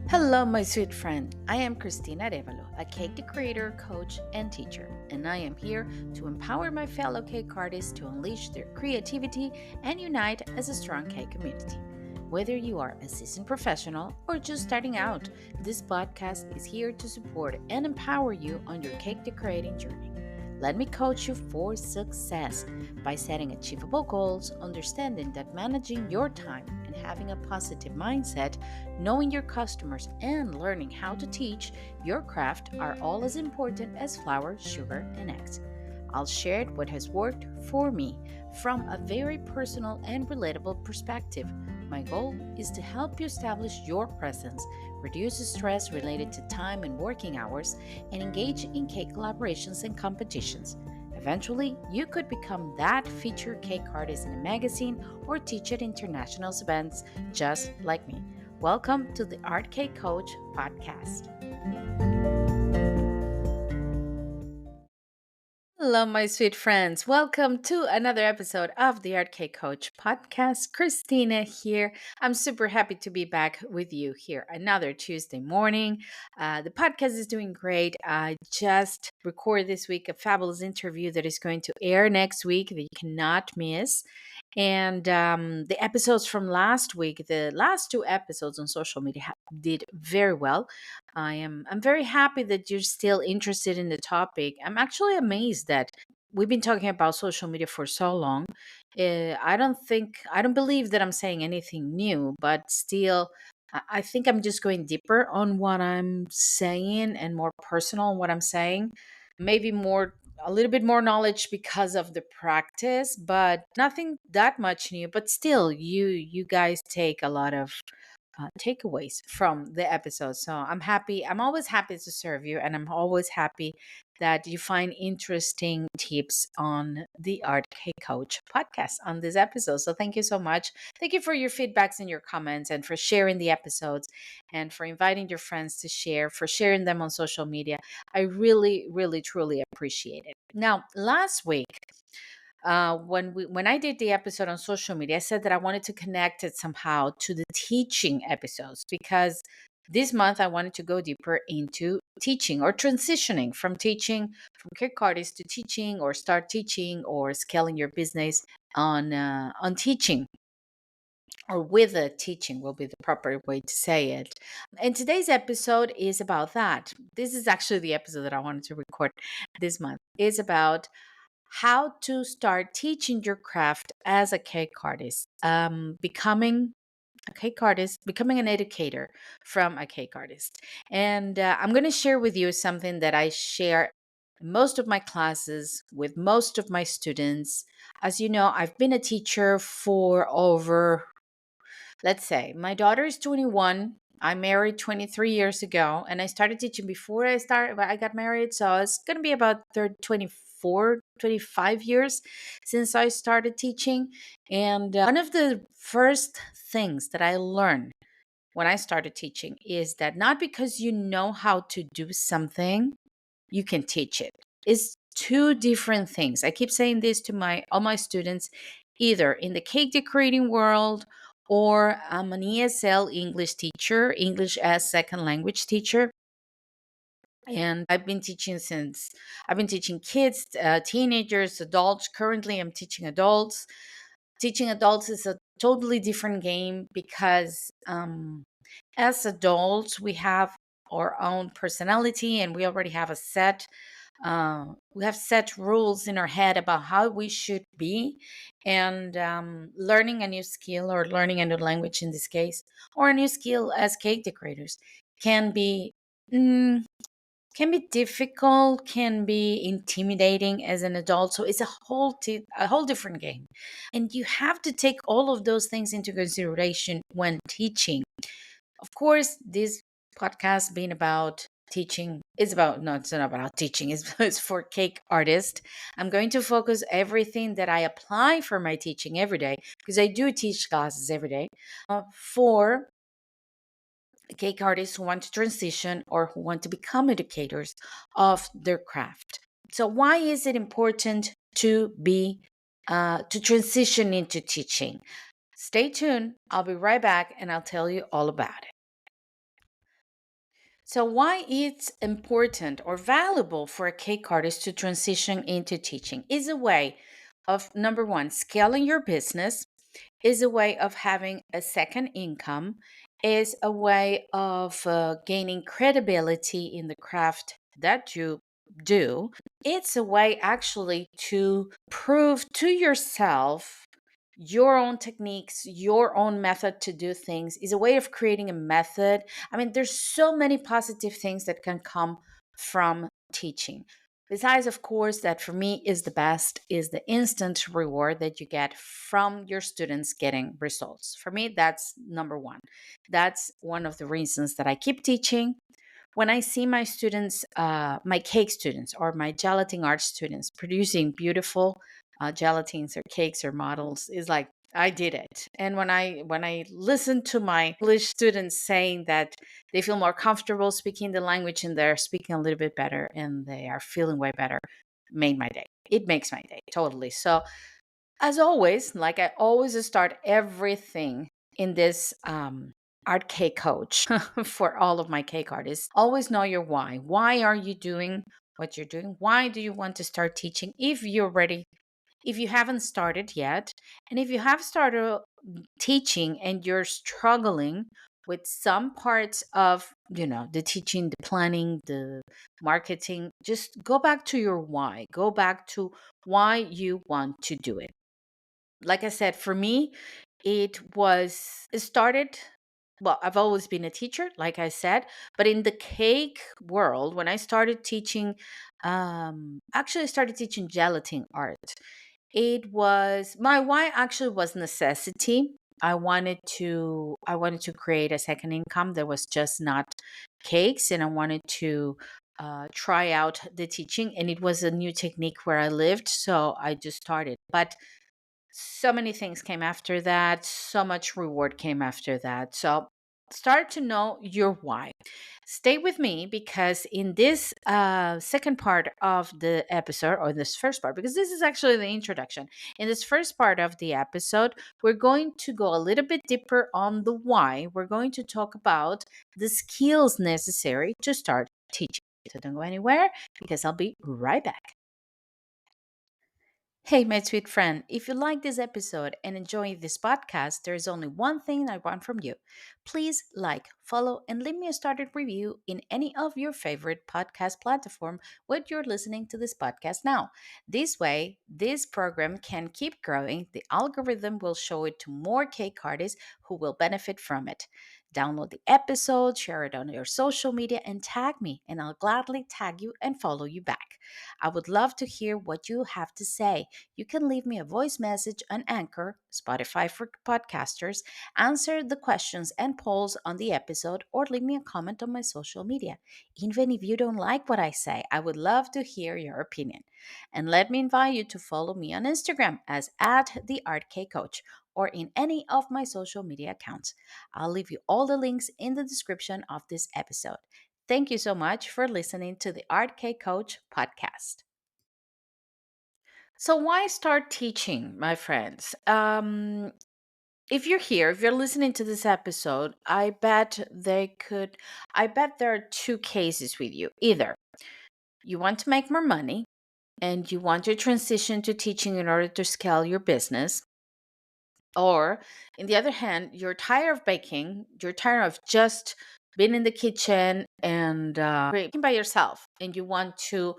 Hello, my sweet friend. I am Cristina Arevalo, a cake decorator, coach, and teacher, and I am here to empower my fellow cake artists to unleash their creativity and unite as a strong cake community. Whether you are a seasoned professional or just starting out, this podcast is here to support and empower you on your cake decorating journey. Let me coach you for success by setting achievable goals, understanding that managing your time and having a positive mindset, knowing your customers, and learning how to teach your craft are all as important as flour, sugar, and eggs. I'll share what has worked for me from a very personal and relatable perspective. My goal is to help you establish your presence, reduce stress related to time and working hours, and engage in cake collaborations and competitions. Eventually, you could become that featured cake artist in a magazine or teach at international events just like me. Welcome to the Art Cake Coach podcast. Hello, my sweet friends. Welcome to another episode of the Art Cake Coach podcast. Christina here. I'm super happy to be back with you here another Tuesday morning. The podcast is doing great. I just recorded this week a fabulous interview that is going to air next week that you cannot miss. And the episodes from last week, the last two episodes on social media did very well. I'm very happy that you're still interested in the topic. I'm actually amazed that we've been talking about social media for so long. I don't believe that I'm saying anything new, but still, I think I'm just going deeper on what I'm saying and more personal on what I'm saying. Maybe more a little bit more knowledge because of the practice, but nothing that much new. But still, you guys take a lot of takeaways from the episode. So I'm happy. I'm always happy to serve you, and I'm always happy that you find interesting tips on the Art K Coach podcast on this episode. So thank you so much. Thank you for your feedbacks and your comments, and for sharing the episodes, and for inviting your friends to share, for sharing them on social media. I really, really, truly appreciate it. Now, last week, when I did the episode on social media, I said that I wanted to connect it somehow to the teaching episodes because this month I wanted to go deeper into teaching or transitioning from teaching from cake artist to teaching, or start teaching, or scaling your business on teaching, or with a teaching will be the proper way to say it. And today's episode is about that. This is actually the episode that I wanted to record this month. Is about how to start teaching your craft as a cake artist, becoming a cake artist, becoming an educator from a cake artist. And I'm going to share with you something that I share in most of my classes with most of my students. As you know, I've been a teacher for over, let's say, my daughter is 21. I married 23 years ago, and I started teaching before I got married. So it's going to be about 24, 25 years since I started teaching. And one of the first things that I learned when I started teaching is that not because you know how to do something, you can teach it. It's two different things. I keep saying this to my all my students, either in the cake decorating world, or I'm an ESL English teacher, English as second language teacher. And I've been teaching kids, teenagers, adults. Currently, I'm teaching adults. Teaching adults is a totally different game because as adults, we have our own personality, and we already have we have set rules in our head about how we should be. And learning a new skill, or learning a new language in this case, or a new skill as cake decorators, can be mm, can be difficult, can be intimidating as an adult. So it's a whole different game, and you have to take all of those things into consideration when teaching. Of course, this podcast being about teaching is about no, it's not about teaching. It's for cake artists. I'm going to focus everything that I apply for my teaching every day, because I do teach classes every day, for cake artists who want to transition or who want to become educators of their craft. So, why is it important to transition into teaching? Stay tuned. I'll be right back, and I'll tell you all about it. So, why it's important or valuable for a cake artist to transition into teaching is a way of, number one, scaling your business, is a way of having a second income, is a way of gaining credibility in the craft that you do. It's a way actually to prove to yourself your own techniques, your own method to do things, is a way of creating a method. I mean, there's so many positive things that can come from teaching. Besides, of course, that for me is the best is the instant reward that you get from your students getting results. For me, that's number one. That's one of the reasons that I keep teaching. When I see my students, my cake students or my gelatin art students producing beautiful gelatines or cakes or models, is like I did it. And when I listen to my English students saying that they feel more comfortable speaking the language and they're speaking a little bit better and they are feeling way better, made my day. It makes my day totally. So as always, like I always start everything in this art cake coach for all of my cake artists, always know your why. Why are you doing what you're doing? Why do you want to start teaching if you're ready? If you haven't started yet, and if you have started teaching and you're struggling with some parts of the teaching, the planning, the marketing, just go back to your why. Go back to why you want to do it. Like I said, for me, it started, well, I've always been a teacher, like I said, but in the cake world, when I started teaching, actually I started teaching gelatin art. It was my why actually was necessity. I wanted to create a second income that was just not cakes, and I wanted to try out the teaching, and it was a new technique where I lived, so I just started. But so many things came after that, so much reward came after that. So start to know your why. Stay with me, because in this second part of the episode, or this first part, because this is actually the introduction, in this first part of the episode, we're going to go a little bit deeper on the why. We're going to talk about the skills necessary to start teaching. So don't go anywhere, because I'll be right back. Hey, my sweet friend, if you like this episode and enjoy this podcast, there is only one thing I want from you. Please like, follow, and leave me a started review in any of your favorite podcast platform where you're listening to this podcast now. This way, this program can keep growing. The algorithm will show it to more cake artists who will benefit from it. Download the episode, share it on your social media, and tag me, and I'll gladly tag you and follow you back. I would love to hear what you have to say. You can leave me a voice message on Anchor, Spotify for podcasters, answer the questions and polls on the episode, or leave me a comment on my social media. Even if you don't like what I say, I would love to hear your opinion. And let me invite you to follow me on Instagram as at the Art K Coach, or in any of my social media accounts. I'll leave you all the links in the description of this episode. Thank you so much for listening to the Art K Coach podcast. So, why start teaching, my friends? If you're here, if you're listening to this episode, I bet there are two cases with you. Either you want to make more money and you want to transition to teaching in order to scale your business, or, in the other hand, you're tired of baking, you're tired of just being in the kitchen and baking by yourself, and you want to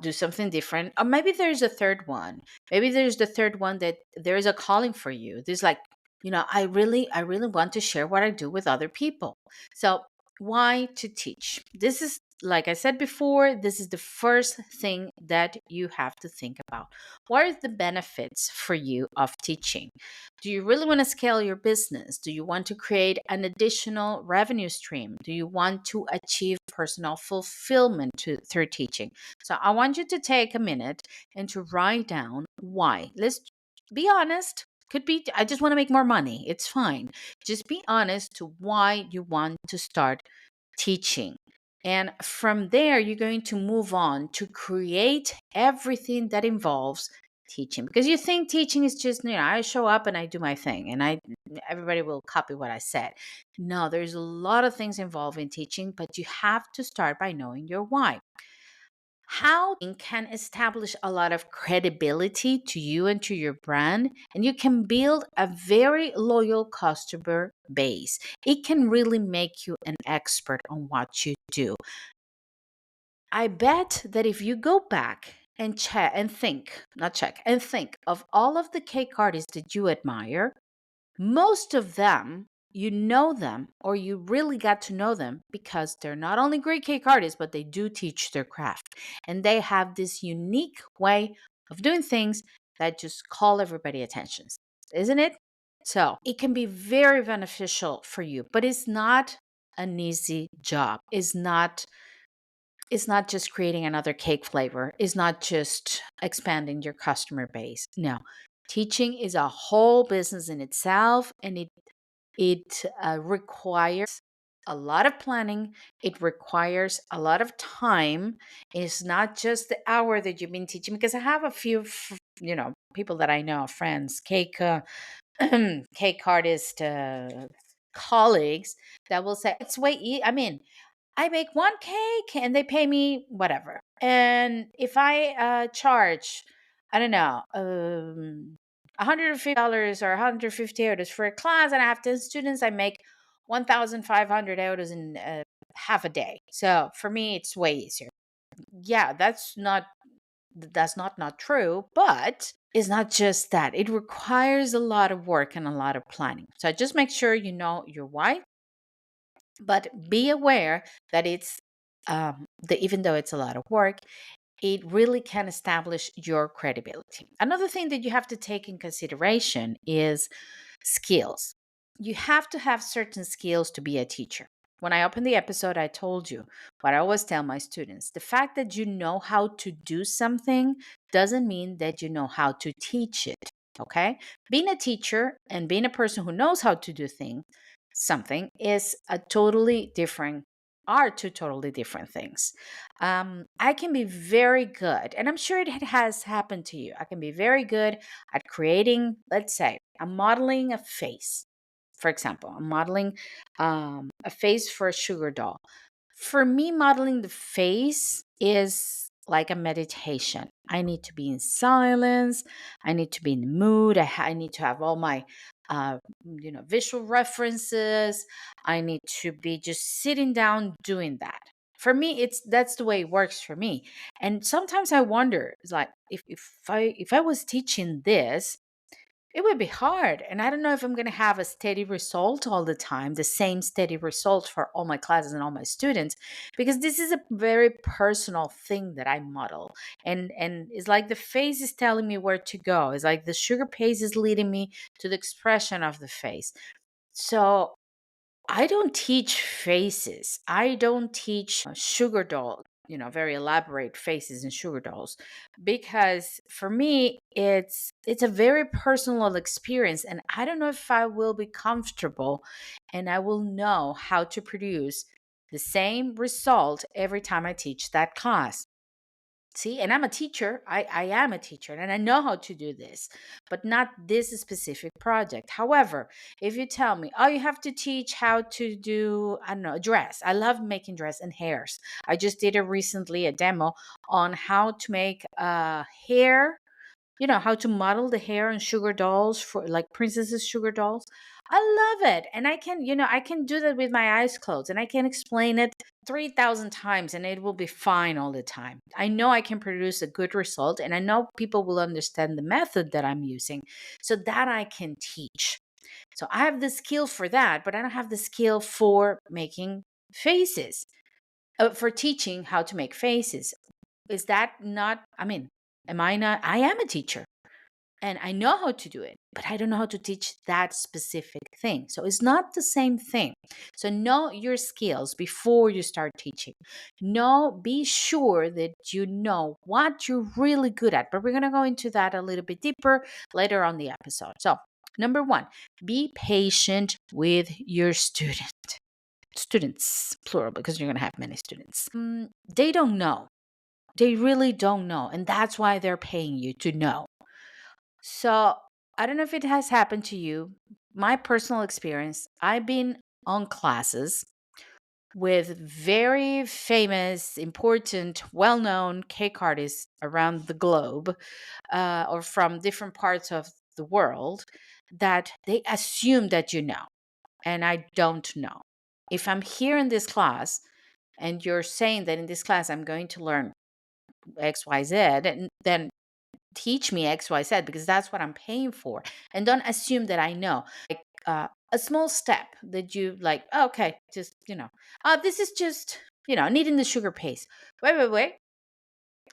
do something different. Or maybe there's a third one. Maybe there's the third one that there is a calling for you. There's like, I really want to share what I do with other people. So, why to teach? This is, like I said before, this is the first thing that you have to think about. What are the benefits for you of teaching? Do you really want to scale your business? Do you want to create an additional revenue stream? Do you want to achieve personal fulfillment through teaching? So I want you to take a minute and to write down why. Let's be honest. Could be, I just want to make more money. It's fine. Just be honest to why you want to start teaching. And from there, you're going to move on to create everything that involves teaching, because you think teaching is just, I show up and I do my thing and everybody will copy what I said. No, there's a lot of things involved in teaching, but you have to start by knowing your why. How can establish a lot of credibility to you and to your brand, and you can build a very loyal customer base. It can really make you an expert on what you do. I bet that if you go back and check and think, not check, and think of all of the cake artists that you admire, most of them, you know them, or you really got to know them because they're not only great cake artists, but they do teach their craft. And they have this unique way of doing things that just call everybody attention, isn't it? So it can be very beneficial for you, but it's not an easy job. It's not just creating another cake flavor. It's not just expanding your customer base. No, teaching is a whole business in itself, and it requires a lot of planning. It requires a lot of time. It's not just the hour that you've been teaching, because I have a few, people that I know, friends, cake artist colleagues that will say it's I mean, I make one cake and they pay me whatever. And if I charge, I don't know, $150 or €150 for a class, and I have 10 students, I make €1,500 in half a day. So for me, it's way easier. Yeah, that's not true, but it's not just that. It requires a lot of work and a lot of planning. So just make sure you know your why, but be aware that even though it's a lot of work, it really can establish your credibility. Another thing that you have to take in consideration is skills. You have to have certain skills to be a teacher. When I opened the episode, I told you what I always tell my students. The fact that you know how to do something doesn't mean that you know how to teach it. Okay? Being a teacher and being a person who knows how to do something is a totally different are two totally different things. I can be very good, and I'm sure it has happened to you. I can be very good at creating, let's say, I'm modeling a face. For example, I'm modeling a face for a sugar doll. For me, modeling the face is like a meditation. I need to be in silence. I need to be in the mood. I need to have all my, visual references. I need to be just sitting down doing that. For me, that's the way it works for me. And sometimes I wonder, it's like if I was teaching this, it would be hard. And I don't know if I'm going to have a steady result all the time, the same steady result for all my classes and all my students, because this is a very personal thing that I model. And it's like the face is telling me where to go. It's like the sugar paste is leading me to the expression of the face. So I don't teach faces. I don't teach sugar doll, very elaborate faces and sugar dolls, because for me it's a very personal experience, and I don't know if I will be comfortable and I will know how to produce the same result every time I teach that class. See, and I'm a teacher. I am a teacher and I know how to do this, but not this specific project. However, if you tell me, oh, you have to teach how to do, I don't know, a dress. I love making dress and hairs. I just did a demo on how to make hair, how to model the hair on sugar dolls, for like princesses sugar dolls. I love it. And I can do that with my eyes closed, and I can explain it 3,000 times and it will be fine all the time. I know I can produce a good result, and I know people will understand the method that I'm using, so that I can teach. So I have the skill for that, but I don't have the skill for making faces, for teaching how to make faces. Is that not, am I not? I am a teacher and I know how to do it, but I don't know how to teach that specific thing. So it's not the same thing. So know your skills before you start teaching. Be sure that you know what you're really good at. But we're going to go into that a little bit deeper later on the episode. So, number one, be patient with your students, plural, because you're going to have many students. They don't know. They really don't know. And that's why they're paying you to know. So I don't know if it has happened to you. My personal experience, I've been on classes with very famous, important, well known cake artists around the globe, or from different parts of the world, that they assume that you know, and I don't know. If I'm here in this class and you're saying that in this class I'm going to learn XYZ, and then teach me XYZ because that's what I'm paying for. And don't assume that I know. Like a small step that you like, oh, okay, just, this is just, kneading the sugar paste. Wait.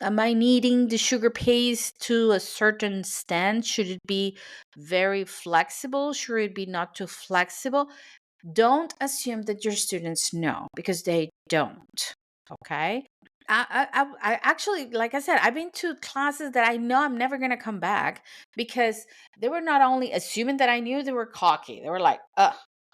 Am I kneading the sugar paste to a certain stand? Should it be very flexible? Should it be not too flexible? Don't assume that your students know, because they don't. Okay. I actually, like I said, I've been to classes that I know I'm never going to come back, because they were not only assuming that I knew, they were cocky. They were like,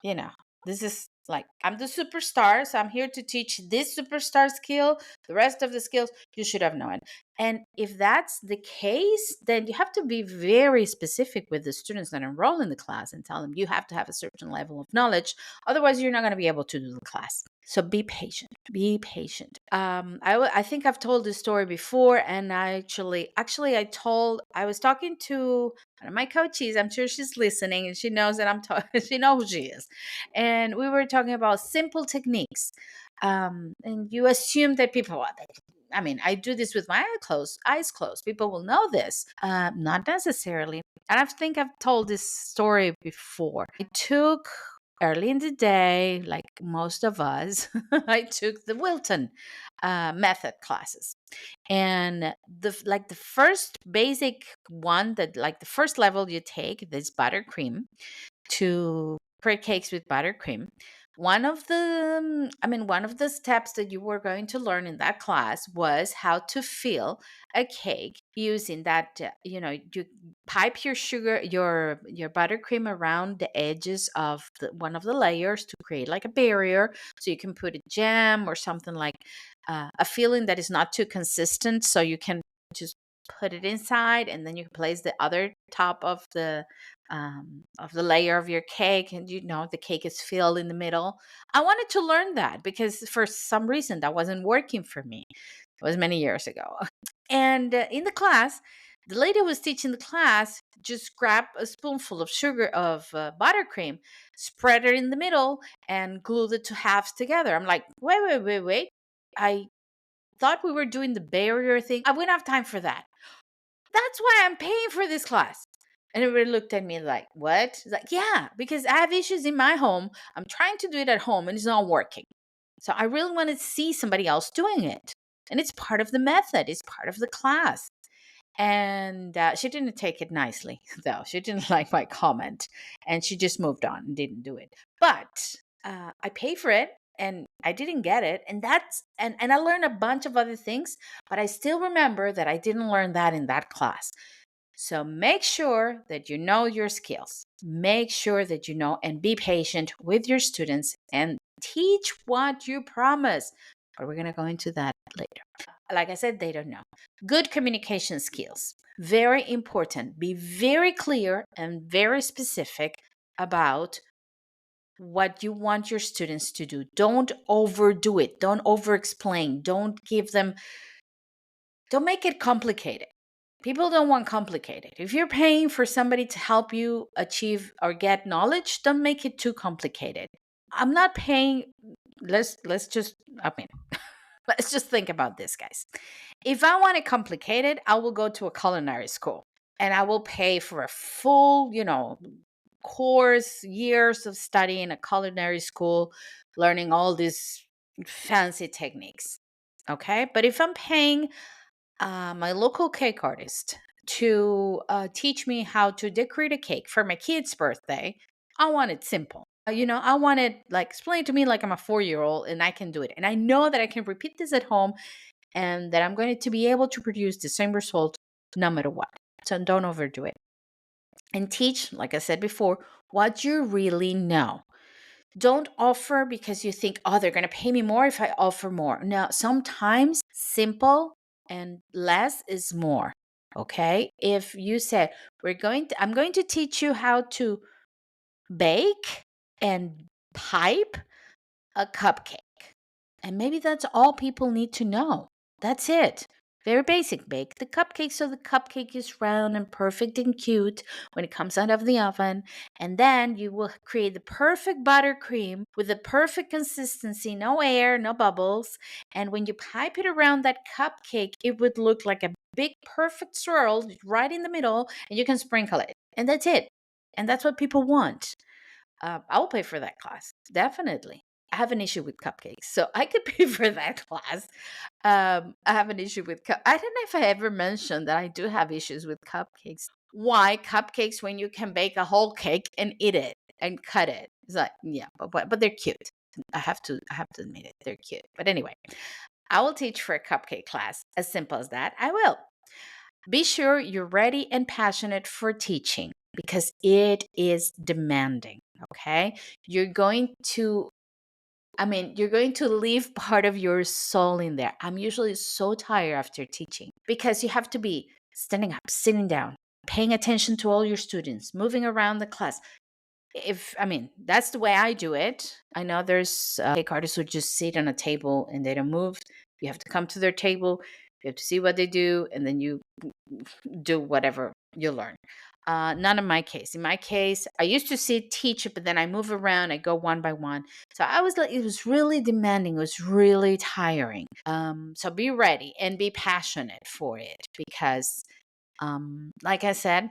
you know, this is like, I'm the superstar, so I'm here to teach this superstar skill. The rest of the skills you should have known. And if that's the case, then you have to be very specific with the students that enroll in the class and tell them you have to have a certain level of knowledge. Otherwise, you're not going to be able to do the class. So be patient. Be patient. I think I've told this story before, and I was talking to one of my coaches. I'm sure she's listening, and she knows that I'm talking. She knows who she is, and we were talking about simple techniques. And you assume that people. I mean, I do this with my eyes closed. People will know this. Not necessarily. And I think I've told this story before. I took early in the day, like most of us, I took the Wilton method classes. And the first basic one, that like the first level you take, this buttercream, to create cakes with buttercream. One of the steps that you were going to learn in that class was how to fill a cake using that. You pipe your sugar, your buttercream around the edges of one of the layers to create like a barrier, so you can put a jam or something like a filling that is not too consistent, so you can just put it inside, and then you can place the other top of the layer of your cake, and the cake is filled in the middle. I wanted to learn that because for some reason that wasn't working for me. It was many years ago. And in the class, the lady who was teaching the class just grabbed a spoonful of sugar of buttercream, spread it in the middle, and glued it to halves together. I'm like, wait. I thought we were doing the barrier thing. I wouldn't have time for that. That's why I'm paying for this class. And everybody looked at me like, what? It's like, yeah, because I have issues in my home. I'm trying to do it at home and it's not working. So I really want to see somebody else doing it. And it's part of the method, it's part of the class. And she didn't take it nicely, though. She didn't like my comment. And she just moved on and didn't do it. But I paid for it and I didn't get it. And and I learned a bunch of other things, but I still remember that I didn't learn that in that class. So make sure that you know your skills. Make sure that you know, and be patient with your students and teach what you promise. But we're going to go into that later. Like I said, they don't know. Good communication skills. Very important. Be very clear and very specific about what you want your students to do. Don't overdo it. Don't over explain. Don't make it complicated. People don't want complicated. If you're paying for somebody to help you achieve or get knowledge, don't make it too complicated. I'm not paying. Let's just. I mean, let's just think about this, guys. If I want it complicated, I will go to a culinary school and I will pay for a full, course, years of study in a culinary school, learning all these fancy techniques. Okay, but if I'm paying my local cake artist to teach me how to decorate a cake for my kid's birthday, I want it simple. I want it like explained to me like I'm a 4-year-old and I can do it. And I know that I can repeat this at home and that I'm going to be able to produce the same result no matter what. So don't overdo it. And teach, like I said before, what you really know. Don't offer because you think, oh, they're going to pay me more if I offer more. No, sometimes simple and less is more. Okay. If you said, I'm going to teach you how to bake and pipe a cupcake. And maybe that's all people need to know. That's it. Very basic. Bake the cupcake so the cupcake is round and perfect and cute when it comes out of the oven. And then you will create the perfect buttercream with the perfect consistency, no air, no bubbles. And when you pipe it around that cupcake, it would look like a big, perfect swirl right in the middle, and you can sprinkle it. And that's it. And that's what people want. I'll pay for that class, definitely. I have an issue with cupcakes, so I could pay for that class. I have an issue with I don't know if I ever mentioned that I do have issues with cupcakes. Why cupcakes when you can bake a whole cake and eat it and cut it? It's like, yeah, but they're cute. I have to admit it, they're cute. But anyway, I will teach for a cupcake class. As simple as that. I will. Be sure you're ready and passionate for teaching because it is demanding. Okay. You're going to you're going to leave part of your soul in there. I'm usually so tired after teaching because you have to be standing up, sitting down, paying attention to all your students, moving around the class. That's the way I do it. I know there's cake artists who just sit on a table and they don't move. You have to come to their table, you have to see what they do, and then you do whatever you learn. Not in my case. In my case, I used to sit, teach, but then I move around, I go one by one. So I was like, it was really demanding, it was really tiring. So be ready and be passionate for it because, like I said,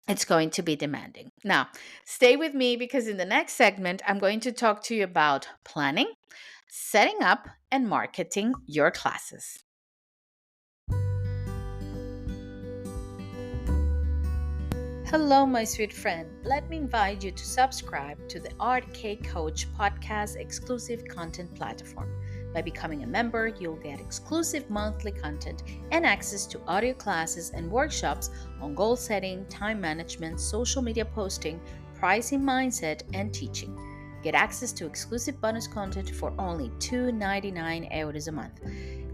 it's going to be demanding. Now, stay with me because in the next segment, I'm going to talk to you about planning, setting up, and marketing your classes. Hello, my sweet friend. Let me invite you to subscribe to the Art K Coach podcast exclusive content platform. By becoming a member, you'll get exclusive monthly content and access to audio classes and workshops on goal setting, time management, social media posting, pricing mindset, and teaching. Get access to exclusive bonus content for only €2.99 a month.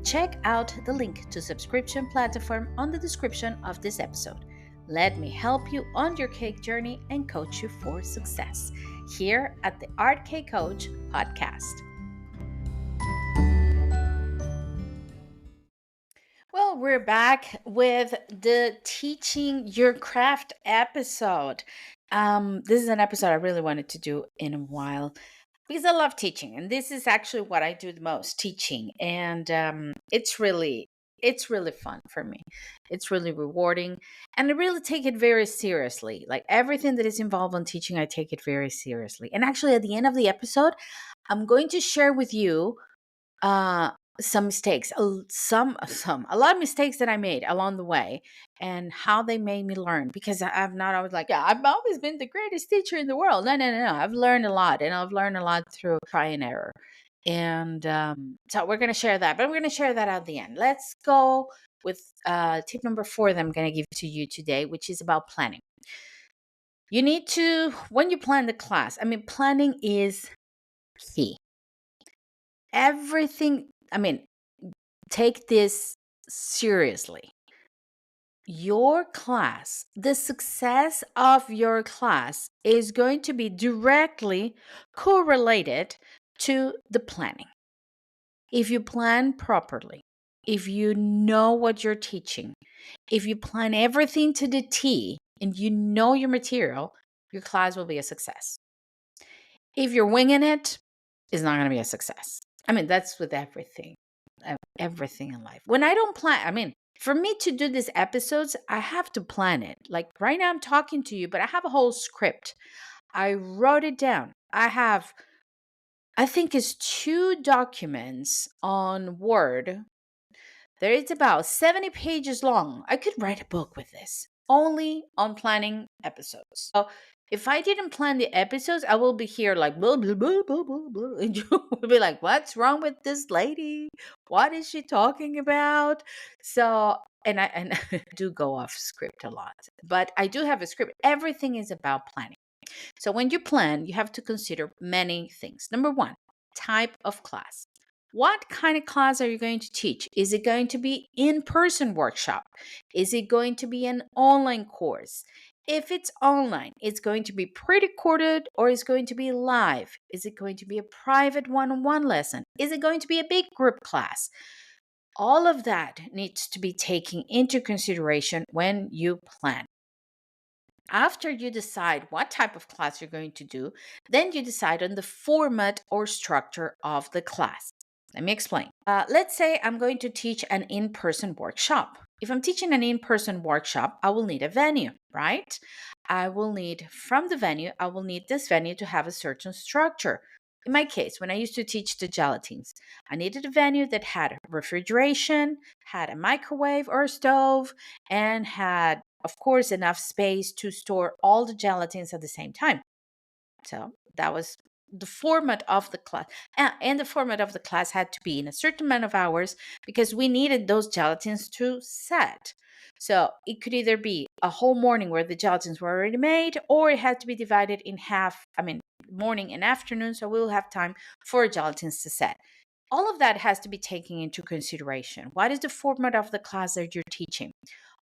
Check out the link to subscription platform on the description of this episode. Let me help you on your cake journey and coach you for success here at the Art K Coach podcast. Well, we're back with the Teaching Your Craft episode. This is an episode I really wanted to do in a while because I love teaching, and this is actually what I do the most, teaching, and it's really fun for me. It's really rewarding, and I really take it very seriously. Like everything that is involved in teaching, I take it very seriously. And actually, at the end of the episode, I'm going to share with you uh some mistakes, a lot of mistakes that I made along the way and how they made me learn, because I've not always like, yeah, I've always been the greatest teacher in the world. No, no, no, no. I've learned a lot, and I've learned a lot through try and error. And so we're going to share that, but I'm going to share that at the end. Let's go with tip number 4 that I'm going to give to you today, which is about planning. You need to, when you plan the class, planning is key. Everything, take this seriously. Your class, the success of your class is going to be directly correlated to the planning. If you plan properly, if you know what you're teaching, if you plan everything to the T and you know your material, your class will be a success. If you're winging it, it's not going to be a success. That's with everything in life. When I don't plan, for me to do these episodes, I have to plan it. Like right now I'm talking to you, but I have a whole script. I wrote it down. I think it's 2 documents on Word. There is about 70 pages long. I could write a book with this, only on planning episodes. So if I didn't plan the episodes, I will be here like blah, blah, blah, blah, blah, blah. And you will be like, what's wrong with this lady? What is she talking about? So, and I do go off script a lot, but I do have a script. Everything is about planning. So when you plan, you have to consider many things. Number 1, type of class. What kind of class are you going to teach? Is it going to be in-person workshop? Is it going to be an online course? If it's online, it's going to be pre-recorded or is going to be live? Is it going to be a private one-on-one lesson? Is it going to be a big group class? All of that needs to be taken into consideration when you plan. After you decide what type of class you're going to do, then you decide on the format or structure of the class. Let me explain. Let's say I'm going to teach an in person workshop. If I'm teaching an in person workshop, I will need a venue, right? From the venue, I will need this venue to have a certain structure. In my case, when I used to teach the gelatines, I needed a venue that had refrigeration, had a microwave or a stove, and had, of course, enough space to store all the gelatines at the same time. So that was the format of the class. And the format of the class had to be in a certain amount of hours because we needed those gelatines to set. So it could either be a whole morning where the gelatines were already made, or it had to be divided in half, morning and afternoon. So we'll have time for gelatines to set. All of that has to be taken into consideration. What is the format of the class that you're teaching?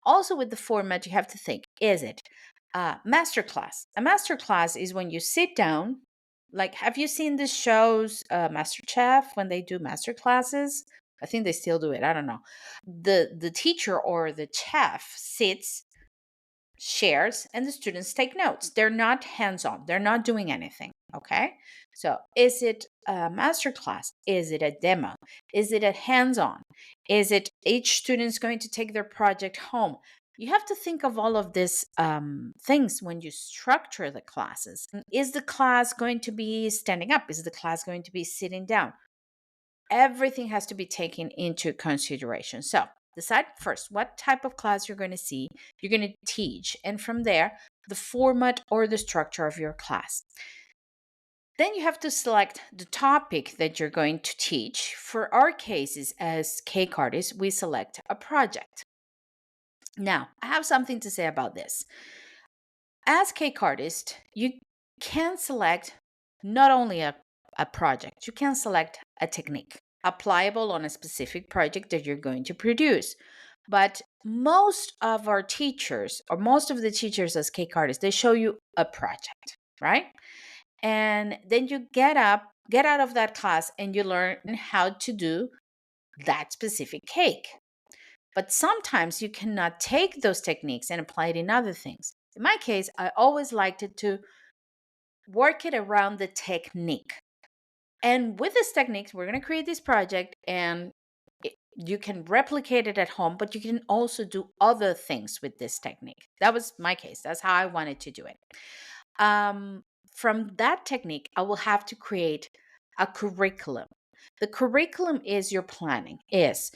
Also, with the format, you have to think, is it masterclass? A masterclass is when you sit down. Like, have you seen the shows, Master Chef, when they do master classes? I think they still do it. I don't know. The teacher or the chef sits, shares, and the students take notes. They're not hands-on. They're not doing anything. Okay. So is it a master class? Is it a demo? Is it a hands-on? Is it each student is going to take their project home? You have to think of all of these things when you structure the classes. Is the class going to be standing up? Is the class going to be sitting down? Everything has to be taken into consideration. So decide first what type of class you're going to see, you're going to teach, and from there, the format or the structure of your class. Then you have to select the topic that you're going to teach. For our cases as cake artists, we select a project. Now, I have something to say about this. As cake artist, you can select not only a project, you can select a technique applicable on a specific project that you're going to produce. But most of our teachers, or most of the teachers as cake artists, they show you a project, right? And then you get out of that class, and you learn how to do that specific cake. But sometimes you cannot take those techniques and apply it in other things. In my case, I always liked it to work it around the technique. And with this technique, we're going to create this project, and you can replicate it at home, but you can also do other things with this technique. That was my case. That's how I wanted to do it. From that technique, I will have to create a curriculum. The curriculum is your planning, is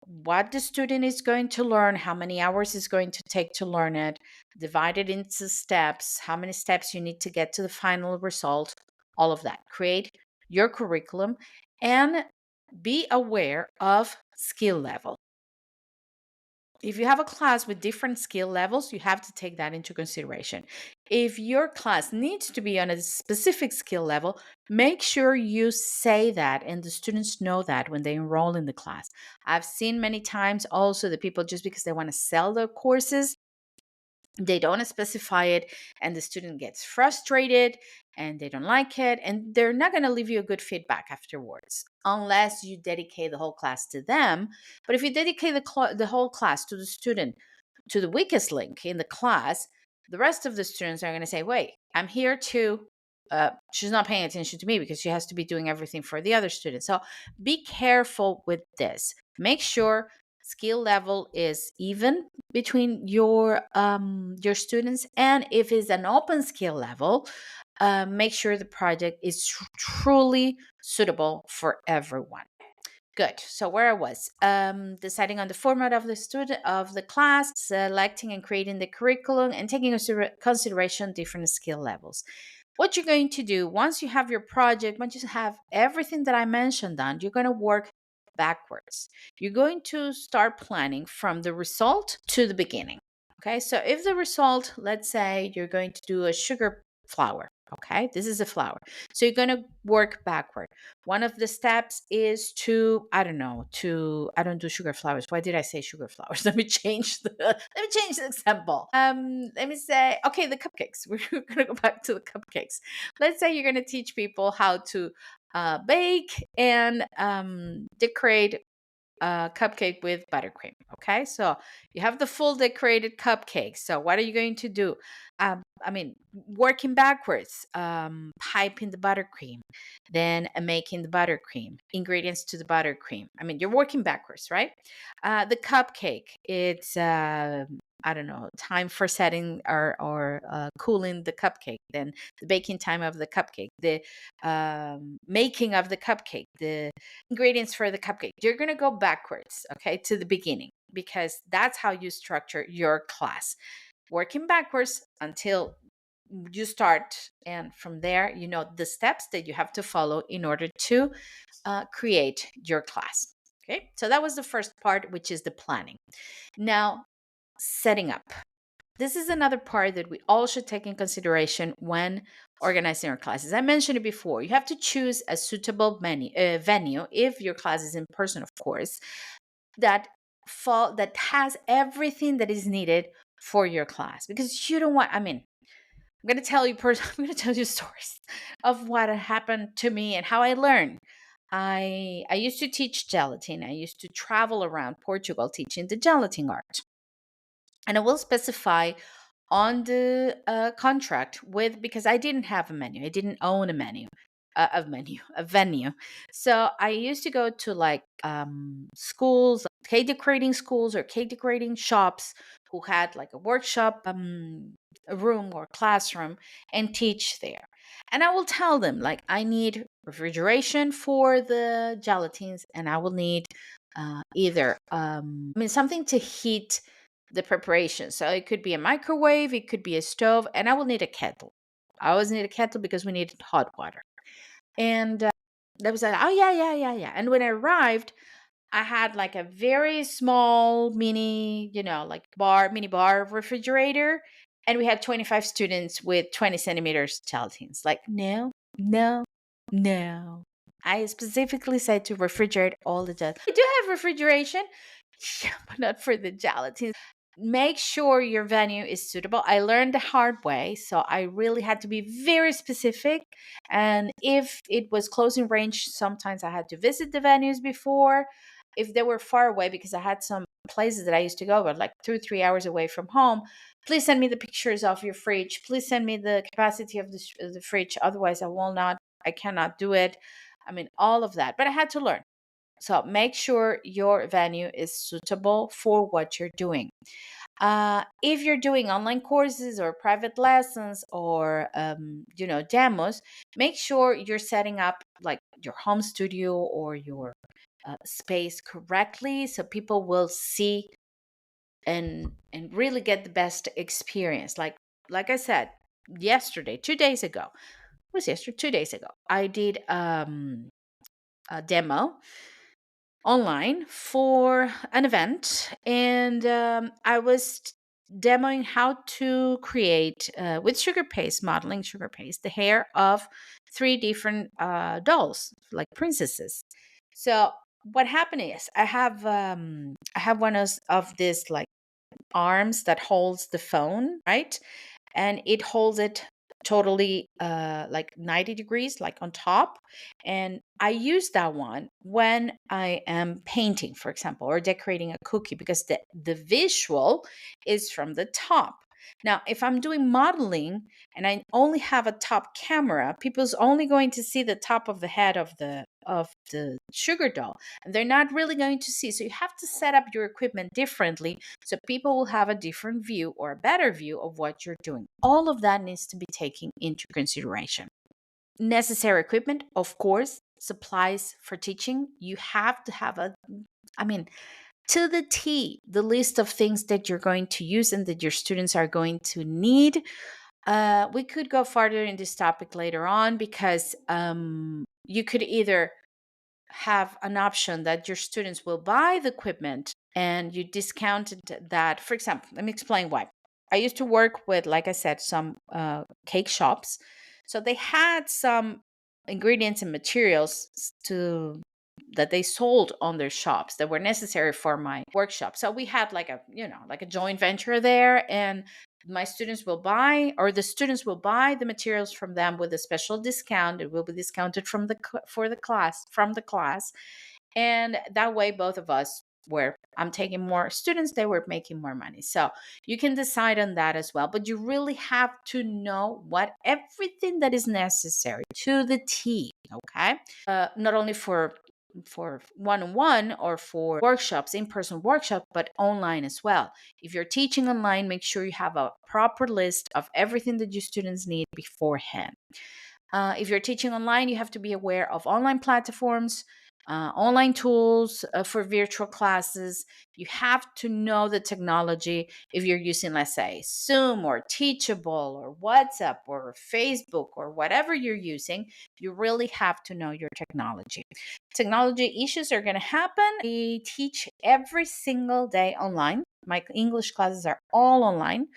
what the student is going to learn, how many hours is going to take to learn it, divided into steps, how many steps you need to get to the final result, all of that. Create your curriculum and be aware of skill level. If you have a class with different skill levels, you have to take that into consideration. If your class needs to be on a specific skill level, make sure you say that and the students know that when they enroll in the class. I've seen many times also the people, just because they want to sell their courses, they don't specify it, and the student gets frustrated and they don't like it, and they're not going to leave you a good feedback afterwards unless you dedicate the whole class to them. But if you dedicate the whole class to the student, to the weakest link in the class, the rest of the students are going to say, wait, I'm here to she's not paying attention to me because she has to be doing everything for the other students. So be careful with this. Make sure skill level is even between your students, and if it's an open skill level, make sure the project is truly suitable for everyone. Good. So where I was, deciding on the format of the class, selecting and creating the curriculum, and taking into consideration different skill levels. What you're going to do once you have your project, once you have everything that I mentioned done, you're going to work backwards. You're going to start planning from the result to the beginning. Okay, so if the result, let's say you're going to do a sugar flour, Okay, this is a flower. So you're going to work backward. One of the steps is to, I don't know, I don't do sugar flowers. Why did I say sugar flowers? Let me change the example. Let me say, okay, the cupcakes. We're going to go back to the cupcakes. Let's say you're going to teach people how to bake and decorate cupcake with buttercream. Okay, so you have the full decorated cupcake. So what are you going to do? Working backwards, piping the buttercream, then making the buttercream, ingredients to the buttercream. You're working backwards, right? The cupcake, it's I don't know, time for setting or cooling the cupcake, then the baking time of the cupcake, the making of the cupcake, the ingredients for the cupcake. You're going to go backwards, okay, to the beginning, because that's how you structure your class, working backwards until you start. And from there, you know the steps that you have to follow in order to create your class. Okay, so that was the first part, which is the planning. Now, setting up. This is another part that we all should take in consideration when organizing our classes. I mentioned it before. You have to choose a suitable venue, if your class is in person, of course, that has everything that is needed for your class. Because you don't want, I'm going to tell you I'm going to tell you stories of what happened to me and how I learned. I used to teach gelatin. I used to travel around Portugal teaching the gelatin art. And I will specify on the contract with, because I didn't have a menu, I didn't own a venue. So I used to go to like schools, cake decorating schools or cake decorating shops who had like a workshop, a room or classroom, and teach there. And I will tell them, like, I need refrigeration for the gelatines, and I will need either something to heat the preparation. So it could be a microwave, it could be a stove, and I will need a kettle. I always need a kettle because we needed hot water. And that was like, oh yeah, yeah, yeah, yeah. And when I arrived, I had like a very small mini, like mini bar refrigerator. And we had 25 students with 20 centimeters gelatines. Like, no, no, no. I specifically said to refrigerate all the gelatine. We do have refrigeration, yeah, but not for the gelatines. Make sure your venue is suitable. I learned the hard way, so I really had to be very specific. And if it was closing range, sometimes I had to visit the venues before. If they were far away, because I had some places that I used to go, but like 2 or 3 hours away from home, please send me the pictures of your fridge. Please send me the capacity of the fridge. Otherwise, I cannot do it. All of that. But I had to learn. So make sure your venue is suitable for what you're doing. If you're doing online courses or private lessons or demos, make sure you're setting up like your home studio or your space correctly, so people will see and really get the best experience. Like I said yesterday, 2 days ago, was yesterday 2 days ago, I did a demo online for an event, and I was demoing how to create with sugar paste, modeling sugar paste, the hair of three different dolls, like princesses. So what happened is I have one of this like arms that holds the phone, right? And it holds it totally like 90 degrees, like on top. And I use that one when I am painting, for example, or decorating a cookie, because the visual is from the top. Now, if I'm doing modeling and I only have a top camera, people's only going to see the top of the head of the sugar doll, and they're not really going to see. So you have to set up your equipment differently, so people will have a different view or a better view of what you're doing. All of that needs to be taken into consideration. Necessary equipment, of course, supplies for teaching. You have to have to the T, the list of things that you're going to use and that your students are going to need. We could go farther in this topic later on, because you could either have an option that your students will buy the equipment and you discounted that. For example, let me explain why. I used to work with, like I said, some cake shops. So they had some ingredients and materials to that they sold on their shops that were necessary for my workshop. So we had like a joint venture there, and my students will buy, or the students will buy the materials from them with a special discount. It will be discounted for the class from the class, and that way both of us were, I'm taking more students, they were making more money. So you can decide on that as well, but you really have to know what everything that is necessary to the T. Okay, not only for one-on-one or for workshops, in-person workshop, but online as well. If you're teaching online, make sure you have a proper list of everything that your students need beforehand. If you're teaching online, you have to be aware of online platforms, online tools for virtual classes. You have to know the technology. If you're using, let's say, Zoom or Teachable or WhatsApp or Facebook or whatever you're using, you really have to know your technology. Technology issues are going to happen. I teach every single day online. My English classes are all online.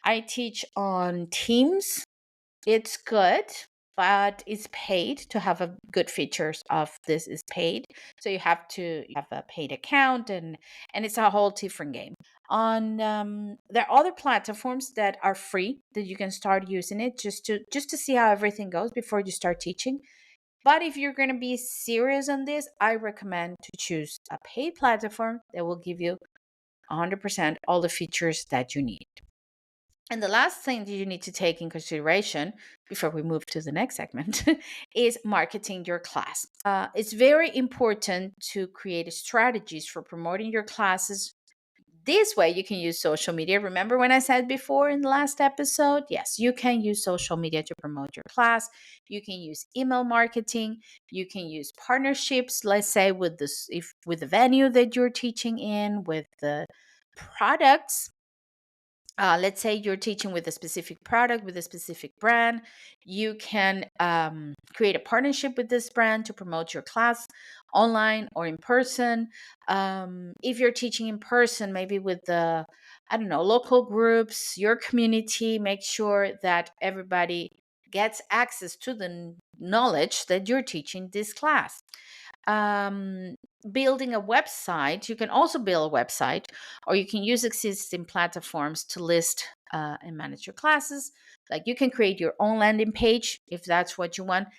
I teach on Teams. It's good, but it's paid. To have a good features of this is paid. So you have to have a paid account, and it's a whole different game. On there are other platforms that are free that you can start using it just to see how everything goes before you start teaching. But if you're going to be serious on this, I recommend to choose a paid platform that will give you 100% all the features that you need. And the last thing that you need to take in consideration before we move to the next segment is marketing your class. It's very important to create strategies for promoting your classes. This way, you can use social media. Remember when I said before in the last episode? Yes, you can use social media to promote your class. You can use email marketing. You can use partnerships, let's say with the venue that you're teaching in, with the products. Let's say you're teaching with a specific product, with a specific brand. You can create a partnership with this brand to promote your class online or in person. If you're teaching in person, maybe with the, I don't know, local groups, your community, make sure that everybody gets access to the knowledge that you're teaching this class. um, Building a website, you can also build a website, or you can use existing platforms to list and manage your classes. Like, you can create your own landing page if that's what you want.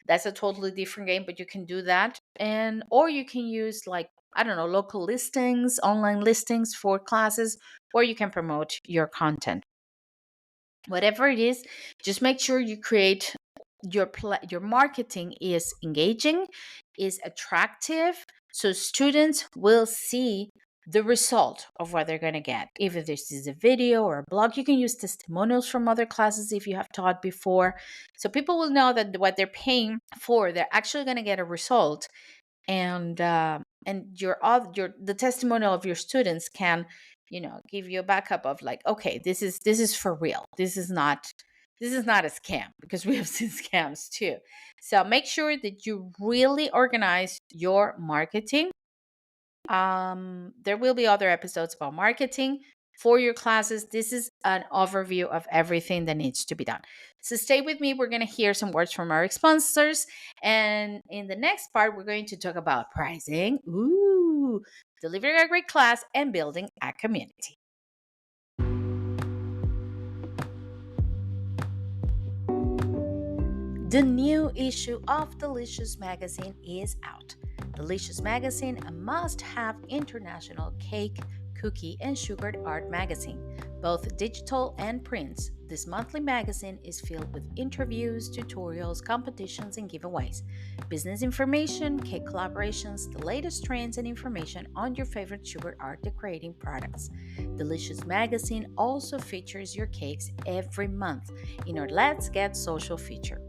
That's a totally different game, but you can do that. And or you can use, like, I don't know, local listings, online listings for classes, where you can promote your content. Whatever it is, just make sure you create your marketing is engaging, is attractive, so students will see the result of what they're going to get. If this is a video or a blog, you can use testimonials from other classes if you have taught before, so people will know that what they're paying for, they're actually going to get a result. And your the testimonial of your students can, give you a backup of, like, okay, this is for real. This is not a scam, because we have seen scams too. So make sure that you really organize your marketing. There will be other episodes about marketing for your classes. This is an overview of everything that needs to be done. So stay with me. We're going to hear some words from our sponsors. And in the next part, we're going to talk about pricing, delivering a great class, and building a community. The new issue of Delicious Magazine is out. Delicious Magazine, a must-have international cake, cookie, and sugared art magazine, both digital and print. This monthly magazine is filled with interviews, tutorials, competitions, and giveaways, business information, cake collaborations, the latest trends, and information on your favorite sugar art decorating products. Delicious Magazine also features your cakes every month in our Let's Get Social feature.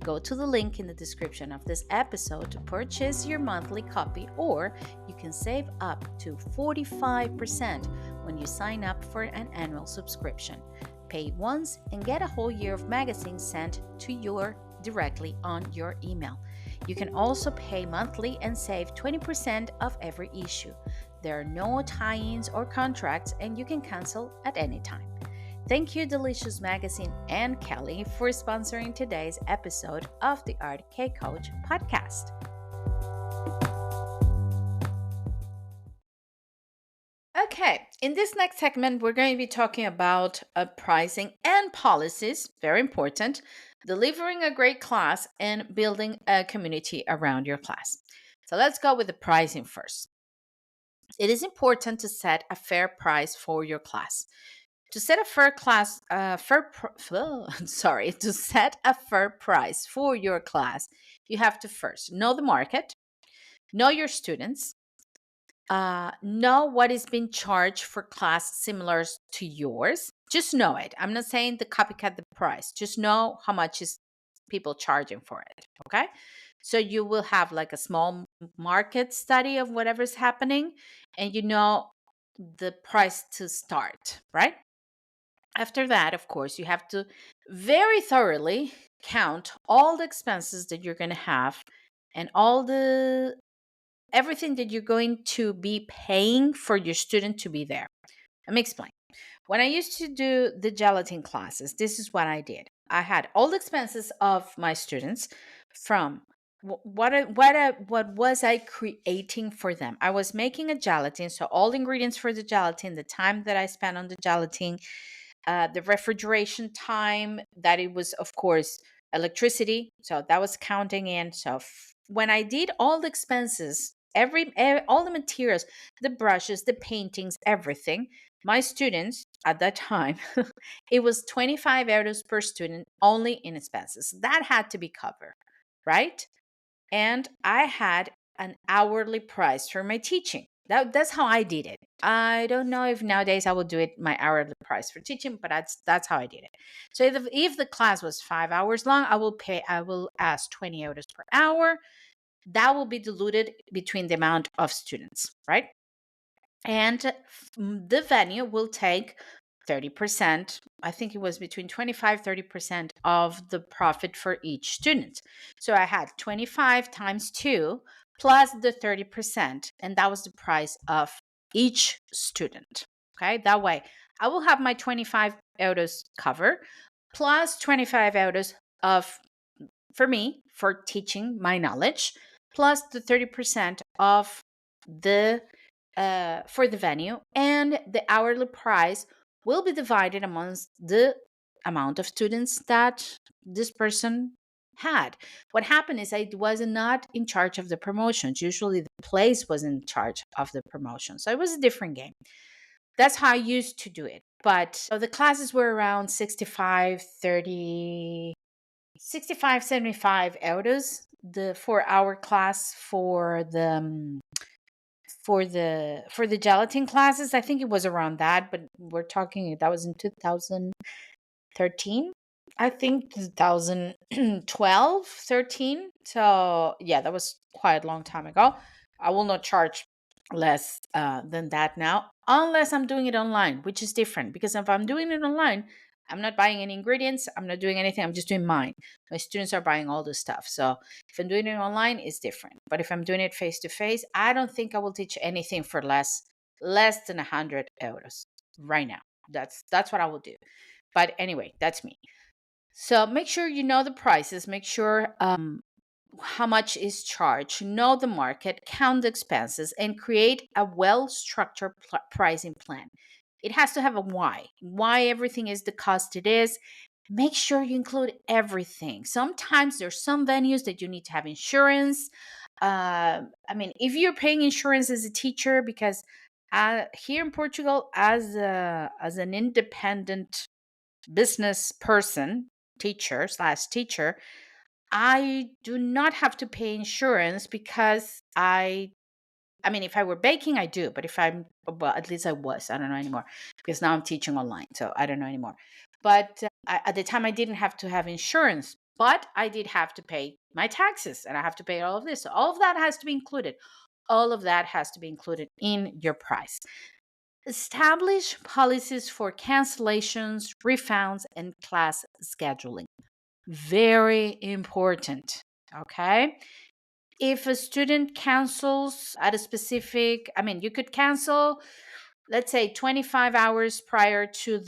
Go to the link in the description of this episode to purchase your monthly copy, or you can save up to 45% when you sign up for an annual subscription. Pay once and get a whole year of magazines sent to you directly on your email. You can also pay monthly and save 20% of every issue. There are no tie-ins or contracts, and you can cancel at any time. Thank you, Delicious Magazine and Kelly, for sponsoring today's episode of the Art K Coach podcast. Okay, in this next segment, we're going to be talking about pricing and policies, very important, delivering a great class, and building a community around your class. So let's go with the pricing first. It is important to set a fair price for your class. To set a to set a fair price for your class, you have to first know the market, know your students, know what is being charged for class similar to yours. Just know it. I'm not saying the copycat the price. Just know how much is people charging for it. Okay. So you will have like a small market study of whatever's happening, and you know the price to start, right? After that, of course, you have to very thoroughly count all the expenses that you're going to have and all the everything that you're going to be paying for your student to be there. Let me explain. When I used to do the gelatin classes, this is what I did. I had all the expenses of my students from what was I creating for them. I was making a gelatin, so all the ingredients for the gelatin, the time that I spent on the gelatin, the refrigeration time, that it was, of course, electricity. So that was counting in. So when I did all the expenses, all the materials, the brushes, the paintings, everything, my students at that time, it was 25 euros per student only in expenses. That had to be covered, right? And I had an hourly price for my teaching. That's how I did it. I don't know if nowadays I will do it my hourly price for teaching, but that's how I did it. So if the class was 5 hours long, I will ask 20 euros per hour. That will be diluted between the amount of students, right? And the venue will take 30%. I think it was between 25-30% of the profit for each student. So I had 25 times 2 plus the 30%, and that was the price of each student. Okay, that way I will have my 25 euros cover plus 25 euros of for me for teaching my knowledge plus the 30% of the for the venue, and the hourly price will be divided amongst the amount of students that this person had. What happened is I was not in charge of the promotions. Usually the place was in charge of the promotion. So it was a different game. That's how I used to do it. But so the classes were around 75 euros, the 4 hour class for the gelatin classes. I think it was around that, but we're talking that was in 2013. I think 2012, 13. So yeah, that was quite a long time ago. I will not charge less than that now, unless I'm doing it online, which is different. Because if I'm doing it online, I'm not buying any ingredients. I'm not doing anything. I'm just doing mine. My students are buying all the stuff. So if I'm doing it online, it's different. But if I'm doing it face to face, I don't think I will teach anything for less than 100 euros right now. That's what I will do. But anyway, that's me. So make sure you know the prices. Make sure how much is charged, know the market, count the expenses, and create a well structured pricing plan. It has to have a why everything is the cost it is. Make sure you include everything. Sometimes there's some venues that you need to have insurance. I mean, if you're paying insurance as a teacher, because here in Portugal, as an independent business person, teacher/teacher, I do not have to pay insurance because I mean, if I were baking, I do, but if I'm, well, at least I was, I don't know anymore because now I'm teaching online, so I don't know anymore. But at the time, I didn't have to have insurance, but I did have to pay my taxes and I have to pay all of this. So all of that has to be included. All of that has to be included in your price. Establish policies for cancellations, refunds, and class scheduling. Very important. Okay. If a student cancels at a specific, I mean, you could cancel, let's say 25 hours prior to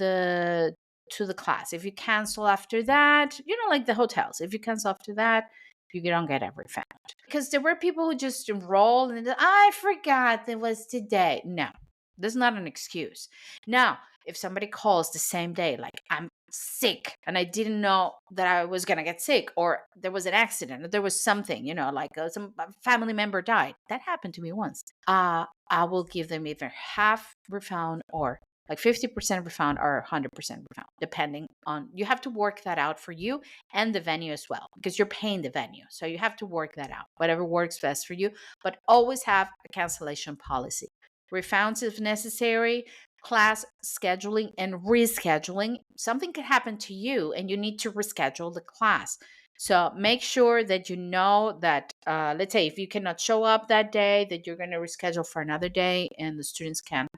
to the class. If you cancel after that, like the hotels, if you cancel after that, you don't get a refund. Because there were people who just enrolled and I forgot it was today. No, that's not an excuse. Now, if somebody calls the same day, like I'm sick and I didn't know that I was going to get sick, or there was an accident, or there was something, like some family member died. That happened to me once. I will give them either half refund or like 50% refund or 100% refund, depending on, you have to work that out for you and the venue as well, because you're paying the venue. So you have to work that out, whatever works best for you, but always have a cancellation policy. Refunds if necessary, class scheduling and rescheduling. Something could happen to you and you need to reschedule the class. So make sure that you know that, let's say if you cannot show up that day, that you're going to reschedule for another day and the students can,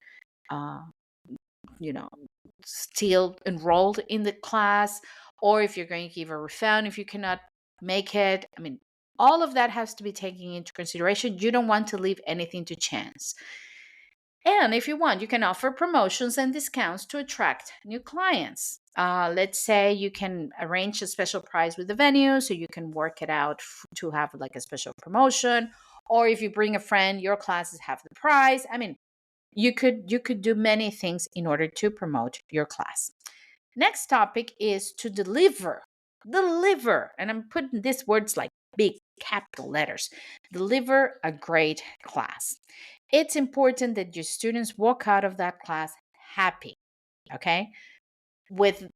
still enrolled in the class, or if you're going to give a refund if you cannot make it. I mean, all of that has to be taken into consideration. You don't want to leave anything to chance. And if you want, you can offer promotions and discounts to attract new clients. Let's say you can arrange a special price with the venue, so you can work it out to have like a special promotion. Or if you bring a friend, your classes have the price. I mean, you could do many things in order to promote your class. Next topic is to deliver. Deliver, and I'm putting these words like big capital letters. Deliver a great class. It's important that your students walk out of that class happy, okay? With,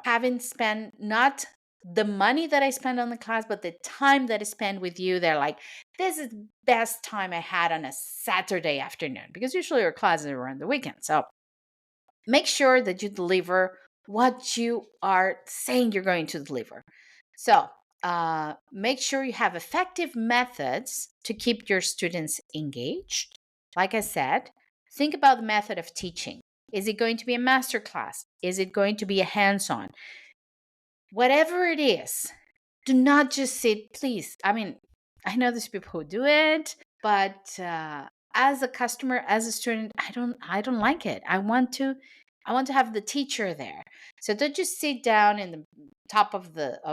having spent not the money that I spend on the class, but the time that I spend with you. They're like, this is the best time I had on a Saturday afternoon, because usually your classes are on the weekend. So make sure that you deliver what you are saying you're going to deliver. So make sure you have effective methods to keep your students engaged. Like I said, think about the method of teaching. Is it going to be a master class? Is it going to be a hands-on? Whatever it is, do not just sit, please. I mean, I know there's people who do it, but as a customer, as a student, I don't like it. I want to have the teacher there. So don't just sit down in the top of the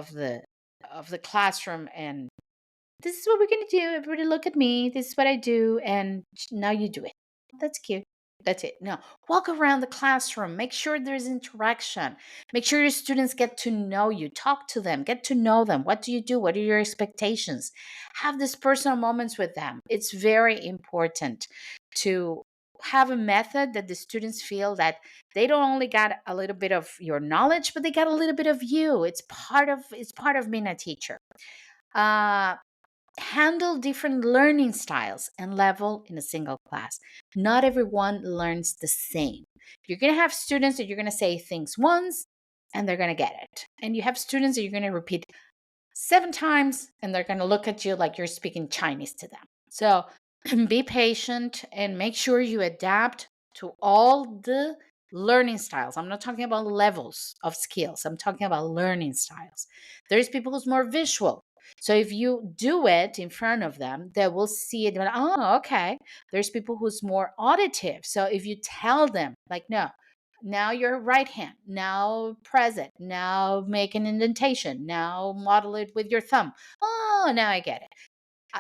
classroom and this is what we're going to do. Everybody look at me. This is what I do. And now you do it. That's cute. That's it. No, walk around the classroom. Make sure there's interaction. Make sure your students get to know you. Talk to them. Get to know them. What do you do? What are your expectations? Have these personal moments with them. It's very important to have a method that the students feel that they don't only got a little bit of your knowledge, but they got a little bit of you. It's part of being a teacher. Handle different learning styles and level in a single class. Not everyone learns the same. You're going to have students that you're going to say things once and they're going to get it. And you have students that you're going to repeat 7 times and they're going to look at you like you're speaking Chinese to them. So be patient and make sure you adapt to all the learning styles. I'm not talking about levels of skills. I'm talking about learning styles. There's people who's more visual. So if you do it in front of them, they will see it. Oh, okay. There's people who's more auditive. So if you tell them, like, no, now your right hand, now press it, now make an indentation, now model it with your thumb. Oh, now I get it.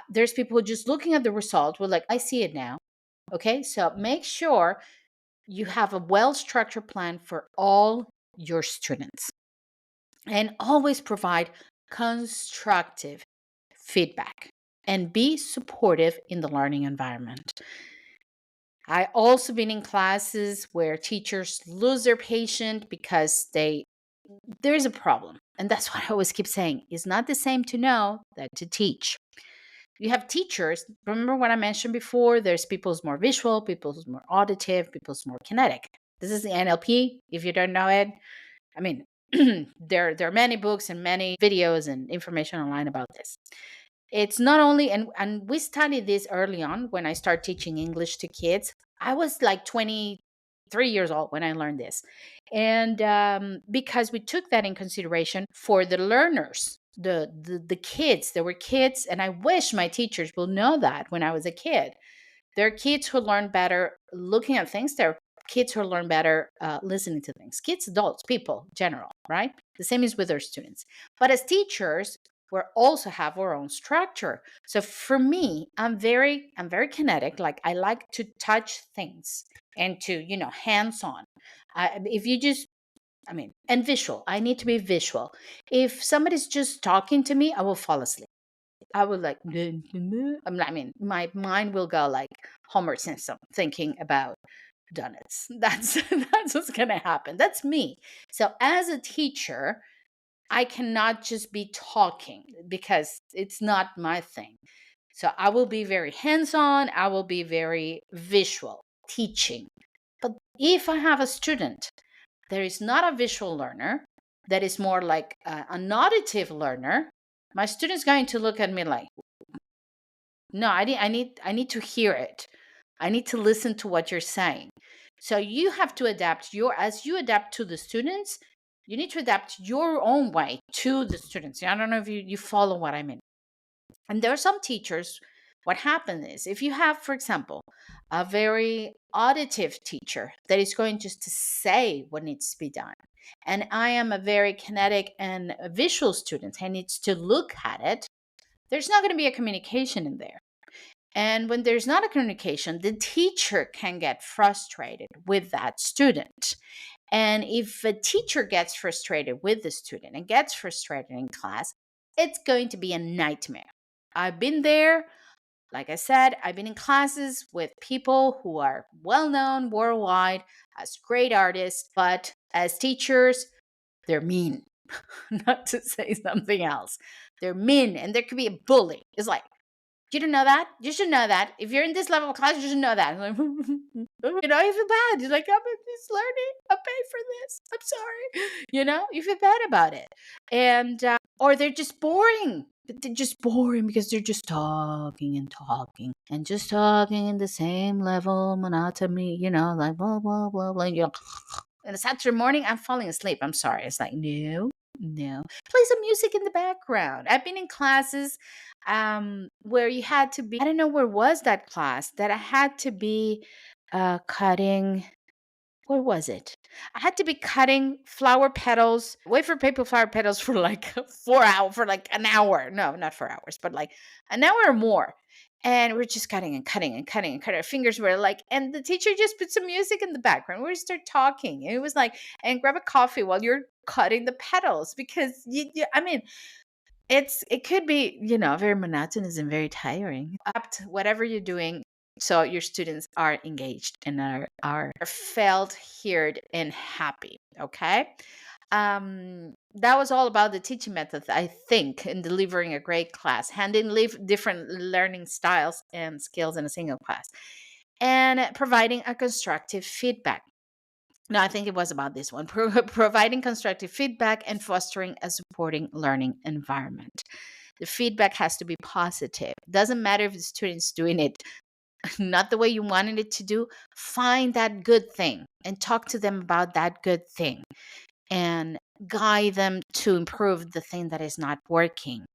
There's people who just looking at the result will like, I see it now. Okay. So make sure you have a well-structured plan for all your students and always provide constructive feedback and be supportive in the learning environment. I also been in classes where teachers lose their patient because there's a problem. And that's what I always keep saying. It's not the same to know that to teach. You have teachers, remember what I mentioned before, there's people who's more visual, people who's more auditive, people who's more kinetic. This is the NLP, if you don't know it. I mean, there are many books and many videos and information online about this. It's not only, and we studied this early on when I started teaching English to kids. I was like 23 years old when I learned this. And because we took that in consideration for the learners, the kids, there were kids, and I wish my teachers will know that when I was a kid. There are kids who learn better looking at things. There are kids who learn better listening to things. Kids, adults, people, general, right? The same is with our students. But as teachers, we also have our own structure. So for me, I'm very kinetic. Like I like to touch things and to, hands on. If you just and visual. I need to be visual. If somebody's just talking to me, I will fall asleep. I would like, my mind will go like Homer Simpson thinking about donuts. That's what's gonna happen. That's me. So as a teacher, I cannot just be talking because it's not my thing. So I will be very hands-on. I will be very visual teaching. But if I have a student there is not a visual learner, that is more like an auditive learner, my student's going to look at me like, no, I need to hear it. I need to listen to what you're saying. So you have to adapt as you adapt to the students, you need to adapt your own way to the students. I don't know if you follow what I mean. And there are some teachers, what happens is if you have, for example, a very auditive teacher that is going just to say what needs to be done, and I am a very kinetic and a visual student and needs to look at it, there's not going to be a communication in there. And when there's not a communication, the teacher can get frustrated with that student. And if a teacher gets frustrated with the student and gets frustrated in class, it's going to be a nightmare. I've been there. Like I said, I've been in classes with people who are well known worldwide as great artists, but as teachers, they're mean. Not to say something else. They're mean, and there could be a bully. It's like, you don't know that? You should know that. If you're in this level of class, you should know that. Like, you feel bad. You're like, I'm in this learning. I pay for this. I'm sorry. You feel bad about it. And, or they're just boring. They're just boring because they're just talking and talking and just talking in the same level, monotony, like blah, blah, blah, blah. And Saturday morning, I'm falling asleep. I'm sorry. It's like, no, no. Play some music in the background. I've been in classes where you had to be, I don't know where was that class, that I had to be cutting, where was it? I had to be cutting flower petals, wafer paper flower petals for like 4 hours, for like an hour. No, not 4 hours, but like an hour or more. And we're just cutting and cutting and cutting and cutting. Our fingers were like, and the teacher just put some music in the background. We start talking. And it was like, and grab a coffee while you're cutting the petals because it could be, very monotonous and very tiring. Whatever you're doing, so your students are engaged and are felt, heard, and happy. Okay. That was all about the teaching methods, I think, in delivering a great class, handling different learning styles and skills in a single class, and providing a constructive feedback. No, I think it was about this one. Providing constructive feedback and fostering a supporting learning environment. The feedback has to be positive. Doesn't matter if the student's doing it not the way you wanted it to do. Find that good thing and talk to them about that good thing and guide them to improve the thing that is not working.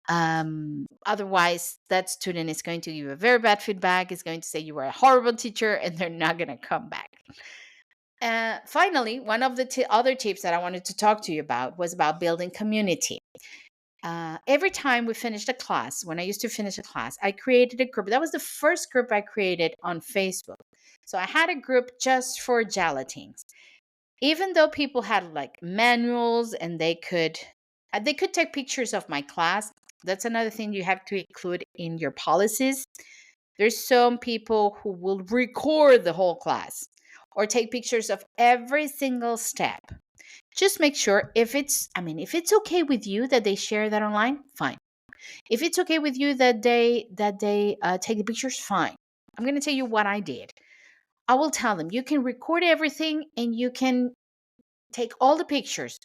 Otherwise, that student is going to give you a very bad feedback, is going to say you were a horrible teacher, and they're not going to come back. Finally, one of the other tips that I wanted to talk to you about was about building community. Every time we finished a class, when I used to finish a class, I created a group. That was the first group I created on Facebook. So I had a group just for gelatines. Even though people had like manuals and they could take pictures of my class. That's another thing you have to include in your policies. There's some people who will record the whole class or take pictures of every single step. Just make sure if it's okay with you that they share that online, fine. If it's okay with you that they take the pictures, fine. I'm going to tell you what I did. I will tell them you can record everything and you can take all the pictures,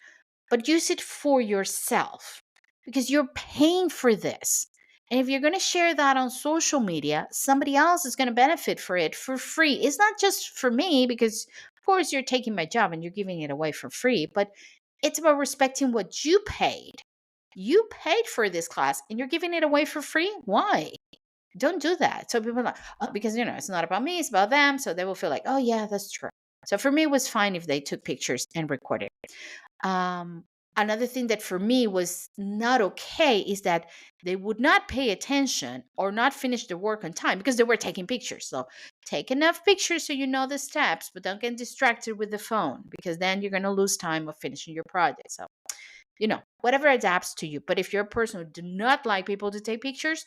but use it for yourself because you're paying for this. And if you're going to share that on social media, somebody else is going to benefit for it for free. It's not just for me because, of course, you're taking my job and you're giving it away for free, but it's about respecting what you paid. You paid for this class and you're giving it away for free. Why? Don't do that. So people are like, oh, because, it's not about me, it's about them. So they will feel like, oh, yeah, that's true. So for me, it was fine if they took pictures and recorded. Um, Another thing that for me was not okay is that they would not pay attention or not finish the work on time because they were taking pictures. So take enough pictures so you know the steps, but don't get distracted with the phone because then you're going to lose time of finishing your project. So, whatever adapts to you. But if you're a person who do not like people to take pictures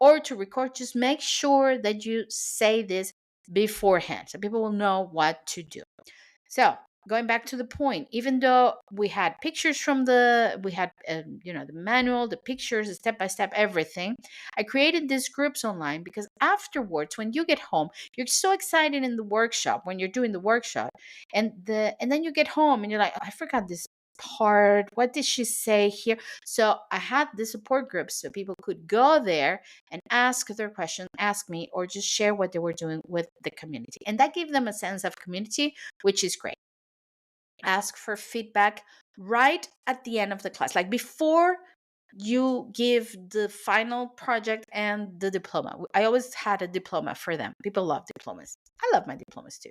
or to record, just make sure that you say this beforehand so people will know what to do. So going back to the point, even though we had pictures we had, the manual, the pictures, the step by step, everything. I created these groups online because afterwards, when you get home, you're so excited in the workshop when you're doing the workshop, and then you get home and you're like, oh, I forgot this part. What did she say here? So I had the support groups so people could go there and ask their questions, ask me, or just share what they were doing with the community, and that gave them a sense of community, which is great. Ask for feedback right at the end of the class, like before you give the final project and the diploma. I always had a diploma for them. People love diplomas. I love my diplomas too.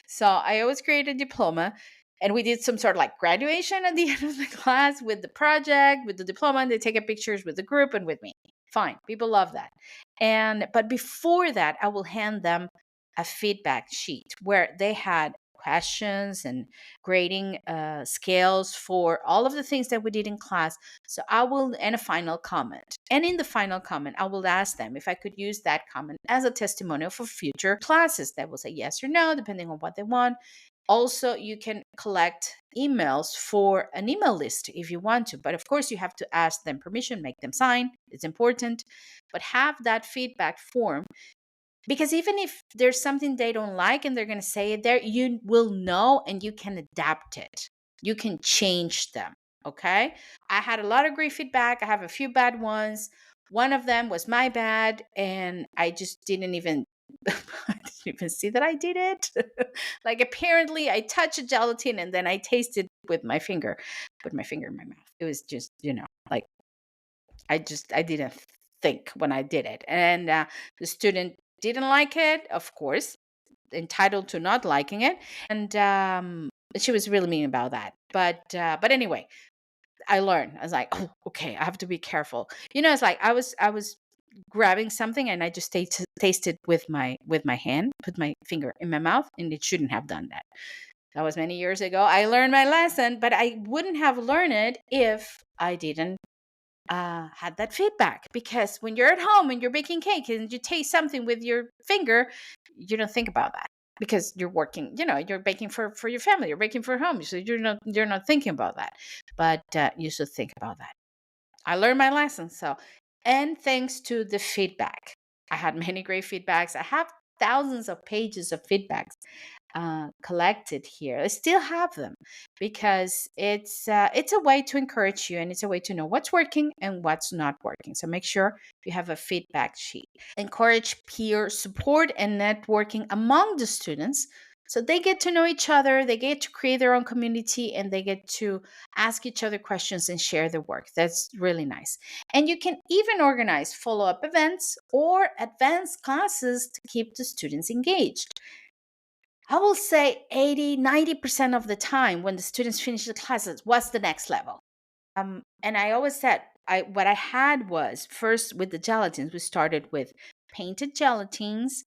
So I always create a diploma, and we did some sort of like graduation at the end of the class with the project, with the diploma, and they take a pictures with the group and with me. Fine. People love that. But before that, I will hand them a feedback sheet where they had questions and grading scales for all of the things that we did in class. So and a final comment. And in the final comment, I will ask them if I could use that comment as a testimonial for future classes. That will say yes or no, depending on what they want. Also, you can collect emails for an email list if you want to, but of course, you have to ask them permission, make them sign. It's important, but have that feedback form, because even if there's something they don't like and they're going to say it there, you will know and you can adapt it. You can change them. Okay. I had a lot of great feedback. I have a few bad ones. One of them was my bad, and I just didn't even I didn't even see that I did it. Like apparently I touched a gelatin and then I tasted with my finger, put my finger in my mouth. It was just, like I didn't think when I did it. And the student didn't like it, of course, entitled to not liking it. And she was really mean about that. But anyway, I learned. I was like, oh, okay, I have to be careful. It's like I was grabbing something and I just tasted with my hand, put my finger in my mouth, and it shouldn't have done that. That was many years ago. I learned my lesson, but I wouldn't have learned it if I didn't had that feedback. Because when you're at home and you're baking cake and you taste something with your finger, you don't think about that because you're working. You're baking for your family. You're baking for home, so you're not thinking about that. But you should think about that. I learned my lesson. So, and thanks to the feedback, I had many great feedbacks. I have thousands of pages of feedbacks collected here. I still have them because it's a way to encourage you, and it's a way to know what's working and what's not working. So make sure you have a feedback sheet. Encourage peer support and networking among the students. So they get to know each other, they get to create their own community, and they get to ask each other questions and share their work. That's really nice. And you can even organize follow-up events or advanced classes to keep the students engaged. I will say 80-90% of the time when the students finish the classes, what's the next level? And I always said, what I had was first with the gelatins, we started with painted gelatins,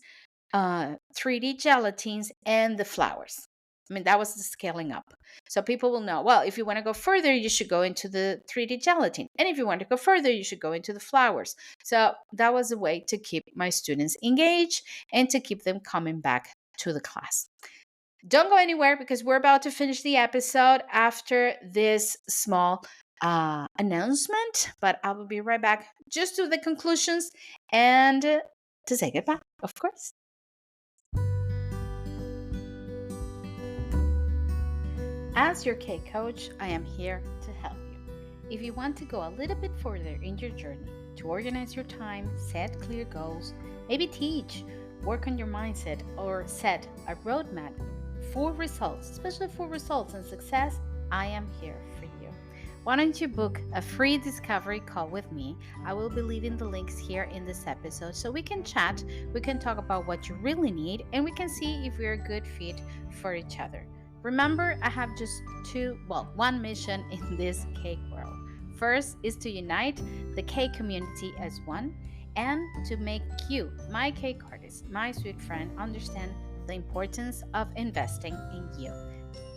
3D gelatins, and the flowers. I mean, that was the scaling up. So people will know, well, if you want to go further, you should go into the 3D gelatin. And if you want to go further, you should go into the flowers. So that was a way to keep my students engaged and to keep them coming back to the class. Don't go anywhere because we're about to finish the episode after this small announcement, but I will be right back just to the conclusions and to say goodbye, of course. As your K coach, I am here to help you. If you want to go a little bit further in your journey to organize your time, set clear goals, maybe teach, work on your mindset, or set a roadmap for results, especially for results and success, I am here for you. why don't you book a free discovery call with me? I will be leaving the links here in this episode so we can chat, we can talk about what you really need, and we can see if we're a good fit for each other. Remember, I have just one mission in this cake world. First is to unite the cake community as one and to make you, my cake artist, my sweet friend, understand the importance of investing in you.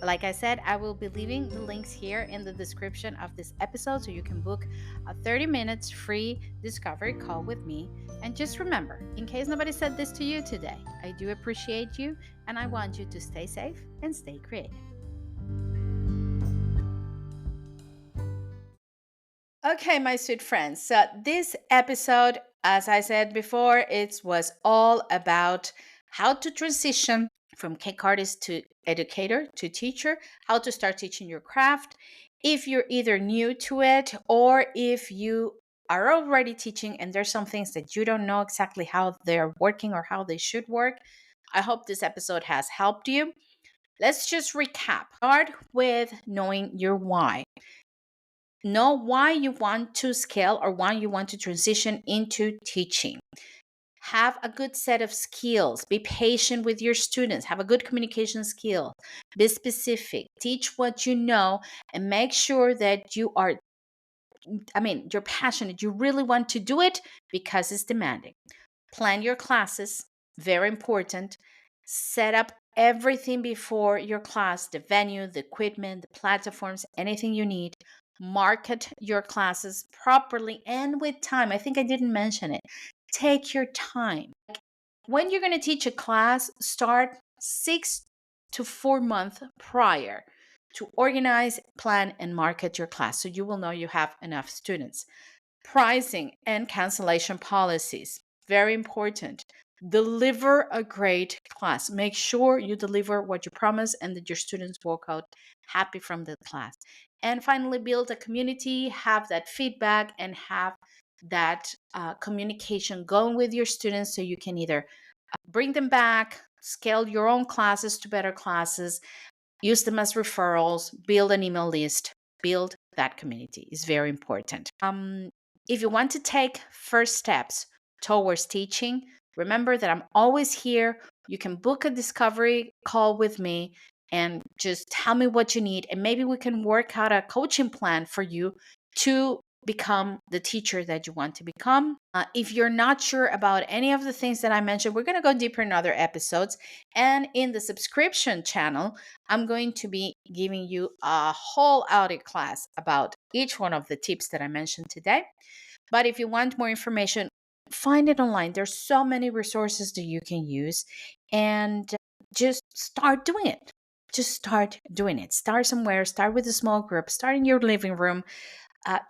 Like I said, I will be leaving the links here in the description of this episode so you can book a 30 minutes free discovery call with me. And just remember, in case nobody said this to you today, I do appreciate you and I want you to stay safe and stay creative. Okay, my sweet friends. So this episode, as I said before, it was all about how to transition from cake artist to educator to teacher, how to start teaching your craft. If you're either new to it or if you are already teaching and there's some things that you don't know exactly how they're working or how they should work, I hope this episode has helped you. Let's just recap. Start with knowing your why. Know why you want to scale or why you want to transition into teaching. Have a good set of skills. Be patient with your students. Have a good communication skill. Be specific. Teach what you know and make sure that you're passionate. You really want to do it because it's demanding. Plan your classes, very important. Set up everything before your class, the venue, the equipment, the platforms, anything you need. Market your classes properly and with time. I think I didn't mention it. Take your time. When you're going to teach a class, start 6 to 4 months prior to organize, plan, and market your class so you will know you have enough students. Pricing and cancellation policies, very important. Deliver a great class. Make sure you deliver what you promise and that your students walk out happy from the class. And finally, build a community, have that feedback, and have that communication going with your students so you can either bring them back, scale your own classes to better classes, use them as referrals, build an email list, build that community is very important. If you want to take first steps towards teaching, remember that I'm always here. You can book a discovery call with me and just tell me what you need. And maybe we can work out a coaching plan for you to become the teacher that you want to become. If you're not sure about any of the things that I mentioned, we're going to go deeper in other episodes. And in the subscription channel, I'm going to be giving you a whole audio class about each one of the tips that I mentioned today. But if you want more information, find it online. There's so many resources that you can use and just start doing it. Just start doing it. Start somewhere, start with a small group, start in your living room.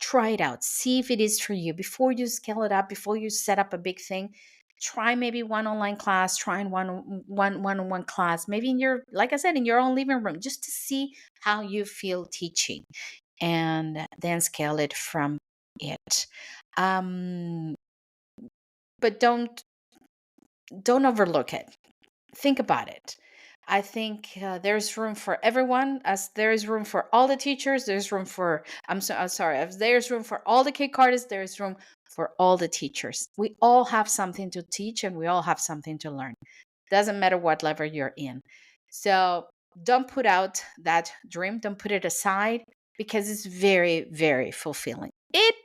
Try it out. See if it is for you. Before you scale it up, before you set up a big thing, try maybe one online class, try in one-on-one class, maybe in your, like I said, in your own living room, just to see how you feel teaching and then scale it from it. But don't overlook it. Think about it. I think there's room for everyone. As there is room for all the teachers, there's room for I'm sorry. As there's room for all the cake artists, there's room for all the teachers. We all have something to teach, and we all have something to learn. Doesn't matter what level you're in. So don't put out that dream. Don't put it aside because it's very, very fulfilling. It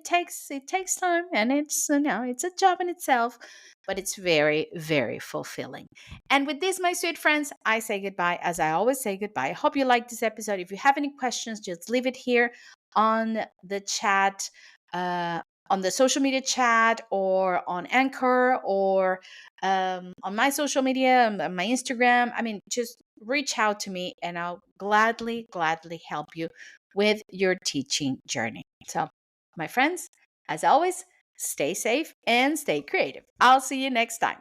takes time, and it's a job in itself, but it's very, very fulfilling. And with this, my sweet friends, I say goodbye as I always say goodbye. I hope you liked this episode. If you have any questions, just leave it here on the chat, on the social media chat, or on Anchor, or on my social media, on my Instagram. Just reach out to me and I'll gladly, gladly help you with your teaching journey. So, my friends, as always, stay safe and stay creative. I'll see you next time.